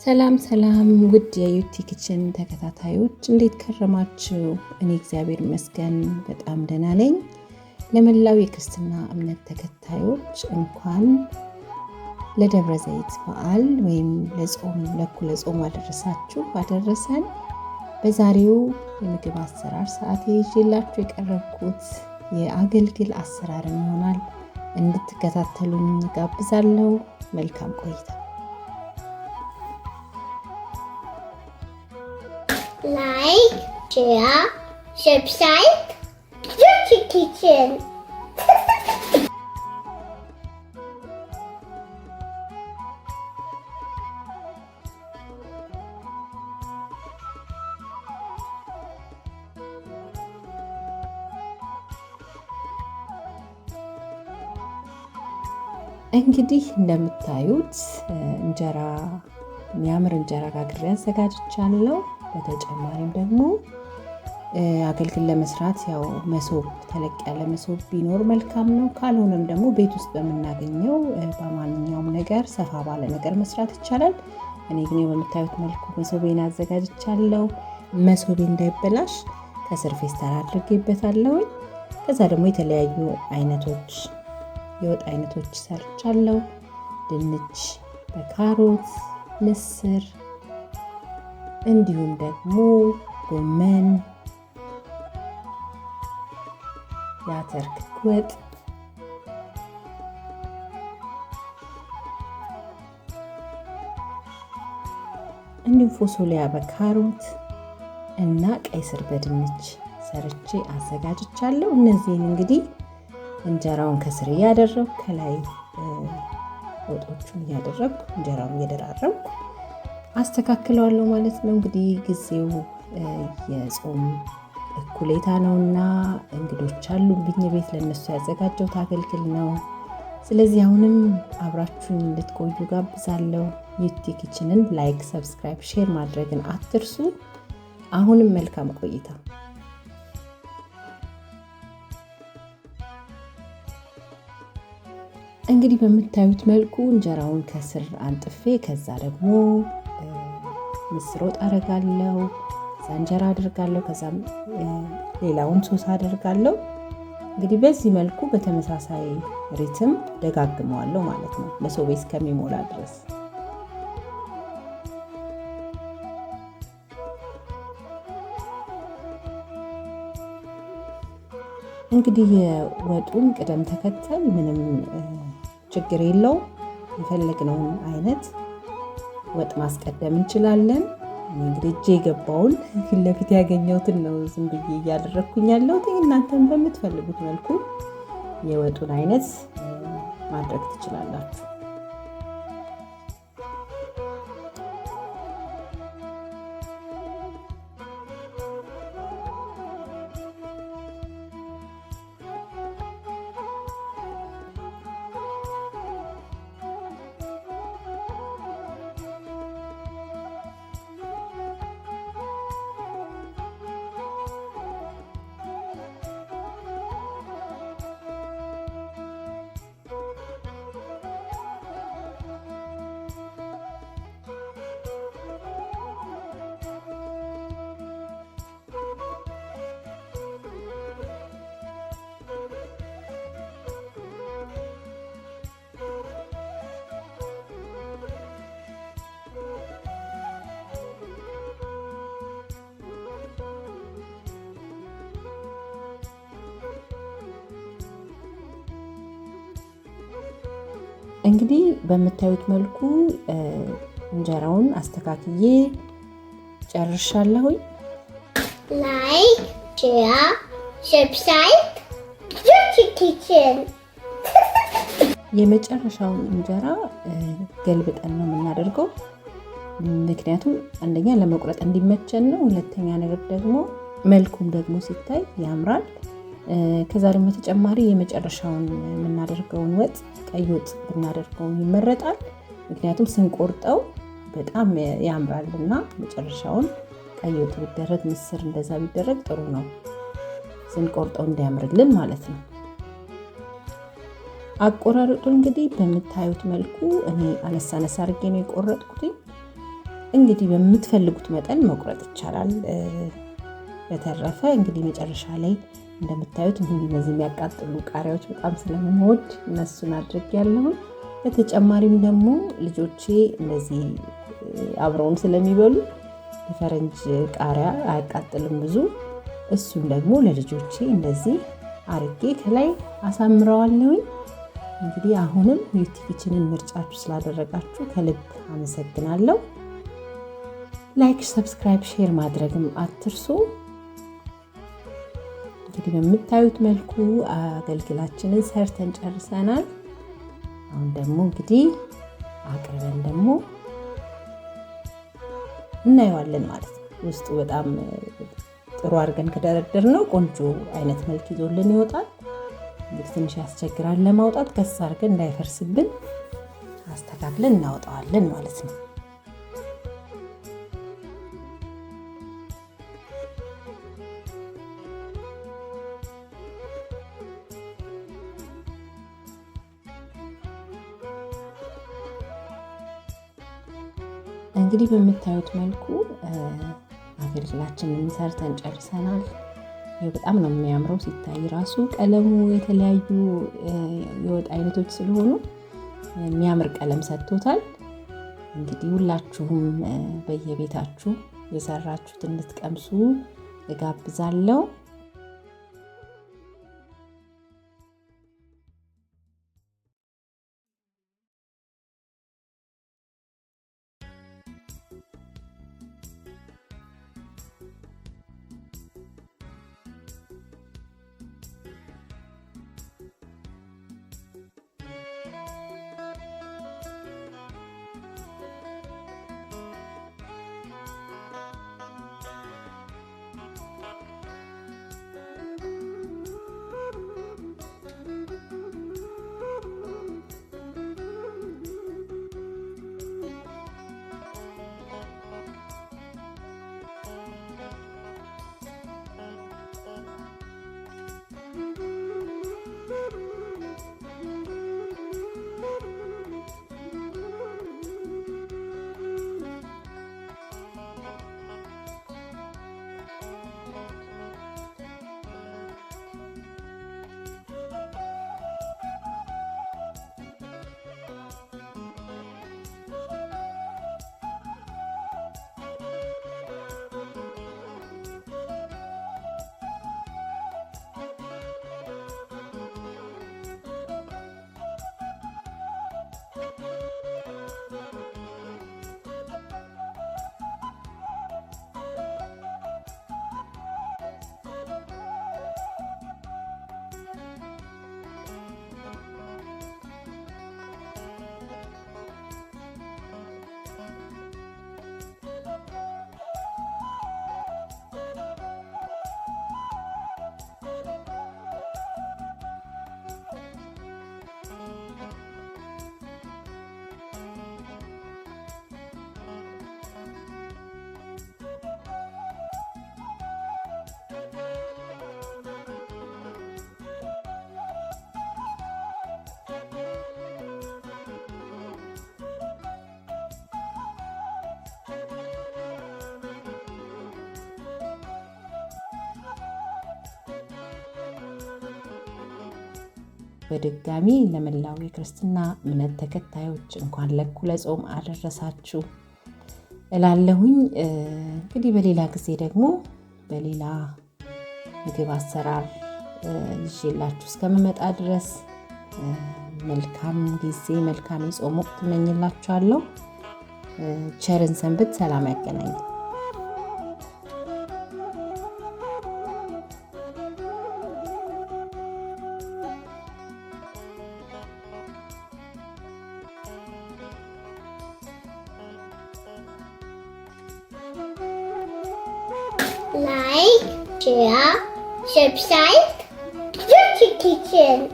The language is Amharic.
ሰላም ሰላም ውድ የዩቲ ኪችን ተከታታዮች እንዴት ከረማችሁ? እኔ እግዚአብሔር ይመስገን በጣም ደህና ነኝ። ለመላው የክርስትና እምነት ተከታዮች እንኳን ለደብረ ዘይት በዓል ወይም ለእኩለ ጾም አደረሳችሁ አደረሰን። በዛሬው የምግብ አሰራር ሰዓት ይዤላችሁ የቀረብኩት የአገልግል አሰራርን ይሆናል። እንድትከታተሉኝ ጋብዛለሁ። መልካም ቆይታ። Like, share, subscribe, Yuki Kitchen. እንግዲህ እንደምታዩት እንጀራ የሚያምር እንጀራ ጋግሬ አዘጋጅቻለሁ። በተጨማሪም ደግሞ አገልግል ለመስራት ያው መሶብ ተለቅ ያለ መሶብ ቢኖር መልካም ነው። ካልሆነም ደግሞ ቤት ውስጥ በምናገኘው በማንኛውም ነገር ሰፋ ባለ ነገር መስራት ይቻላል። እኔ ግን በምታዩት መልኩ መሶቤን አዘጋጅቻለሁ። መሶቤ እንዳይበላሽ ከስር ፌስታል አድርጌበታለሁ። ከዛ ደግሞ የተለያዩ አይነቶች የወጥ አይነቶች ሰርቻለሁ። ድንች በካሮት፣ ምስር እንዲሁም ደግሞ ጎመን፣ የአተር ክክ ወጥ፣ እንዲሁም ፎሶሊያ በካሮት እና ቀይ ስር በድንች ሰርቼ አዘጋጅቻለሁ። እነዚህን እንግዲህ እንጀራውን ከስር እያደረግኩ ከላይ ወጦቹን እያደረግኩ እንጀራውን እየደራረብኩ አስተካክለዋለሁ ማለት ነው። እንግዲህ ጊዜው የጾም እኩሌታ ነውና እንግዶች አሉብኝ ቤት፣ ለነሱ ያዘጋጀሁት አገልግል ነው። ስለዚህ አሁንም አብራችሁን እንድትቆዩ ጋብዛለሁ። ዩቲ ኪችንን ላይክ፣ ሰብስክራይብ፣ ሼር ማድረግን አትርሱ። አሁንም መልካም ቆይታ። እንግዲህ በምታዩት መልኩ እንጀራውን ከስር አንጥፌ ከዛ ደግሞ ምስር ወጥ አደርጋለሁ። ከዛ እንጀራ አደርጋለሁ። ከዛም ሌላውን ሶስ አደርጋለሁ። እንግዲህ በዚህ መልኩ በተመሳሳይ ሪትም ደጋግመዋለሁ ማለት ነው መሶቤ እስከሚሞላ ድረስ። እንግዲህ የወጡን ቅደም ተከተል ምንም ችግር የለውም። የፈለግነውን አይነት ወጥ ማስቀደም እንችላለን። እንግዲህ እጄ የገባውን ፊት ለፊት ያገኘሁትን ነው ዝም ብዬ እያደረግኩኝ ያለሁት። እናንተም በምትፈልጉት መልኩ የወጡን አይነት ማድረግ ትችላላችሁ። እንግዲህ በምታዩት መልኩ እንጀራውን አስተካክዬ ጨርሻለሁኝ። Like, share, subscribe, Yuki Kitchen. የመጨረሻውን እንጀራ ገልብጠን ነው የምናደርገው። ምክንያቱም አንደኛ ለመቁረጥ እንዲመቸን ነው። ሁለተኛ ነገር ደግሞ መልኩም ደግሞ ሲታይ ያምራል። ከዛ ደግሞ ተጨማሪ የመጨረሻውን የምናደርገውን ወጥ ቀይ ወጥ ብናደርገው ይመረጣል። ምክንያቱም ስንቆርጠው በጣም ያምራልና መጨረሻውን ቀይ ወጥ ቢደረግ፣ ምስር እንደዛ ቢደረግ ጥሩ ነው፣ ስንቆርጠው እንዲያምርልን ማለት ነው። አቆራረጡ እንግዲህ በምታዩት መልኩ እኔ አነሳ አነሳ አድርጌ ነው የቆረጥኩት። እንግዲህ በምትፈልጉት መጠን መቁረጥ ይቻላል። በተረፈ እንግዲህ መጨረሻ ላይ እንደምታዩት እነዚህ የሚያቃጥሉ ቃሪያዎች በጣም ስለምወድ እነሱን አድርጌያለሁ። በተጨማሪም ደግሞ ልጆቼ እንደዚህ አብረውን ስለሚበሉ የፈረንጅ ቃሪያ አያቃጥልም ብዙ። እሱን ደግሞ ለልጆቼ እንደዚህ አርጌ ከላይ አሳምረዋለሁኝ። እንግዲህ አሁንም ዩቲ ኪችንን ምርጫችሁ ስላደረጋችሁ ከልብ አመሰግናለሁ። ላይክ፣ ሰብስክራይብ፣ ሼር ማድረግም አትርሱ። እንግዲህ በምታዩት መልኩ አገልግላችንን ሰርተን ጨርሰናል። አሁን ደግሞ እንግዲህ አቅርበን ደግሞ እናየዋለን ማለት ነው። ውስጡ በጣም ጥሩ አድርገን ከደረደር ነው ቆንጆ አይነት መልክ ይዞልን ይወጣል። እንግዲህ ትንሽ ያስቸግራል ለማውጣት። ከስ አድርገን እንዳይፈርስብን አስተካክለን እናወጣዋለን ማለት ነው። እንግዲህ በምታዩት መልኩ አገልግላችንን ሰርተን ጨርሰናል። ይሄ በጣም ነው የሚያምረው ሲታይ ራሱ ቀለሙ የተለያዩ የወጥ አይነቶች ስለሆኑ የሚያምር ቀለም ሰጥቶታል። እንግዲህ ሁላችሁም በየቤታችሁ የሰራችሁት እንድትቀምሱ እጋብዛለሁ። በድጋሚ ለመላው የክርስትና እምነት ተከታዮች እንኳን ለእኩለ ጾም አደረሳችሁ እላለሁኝ። እንግዲህ በሌላ ጊዜ ደግሞ በሌላ ምግብ አሰራር ይዤላችሁ እስከምመጣ ድረስ መልካም ጊዜ፣ መልካም የጾም ወቅት እመኝላችኋለሁ። ቸርን ሰንብት። ሰላም ያገናኝ። Like, share, subscribe, Dirty Kitchen.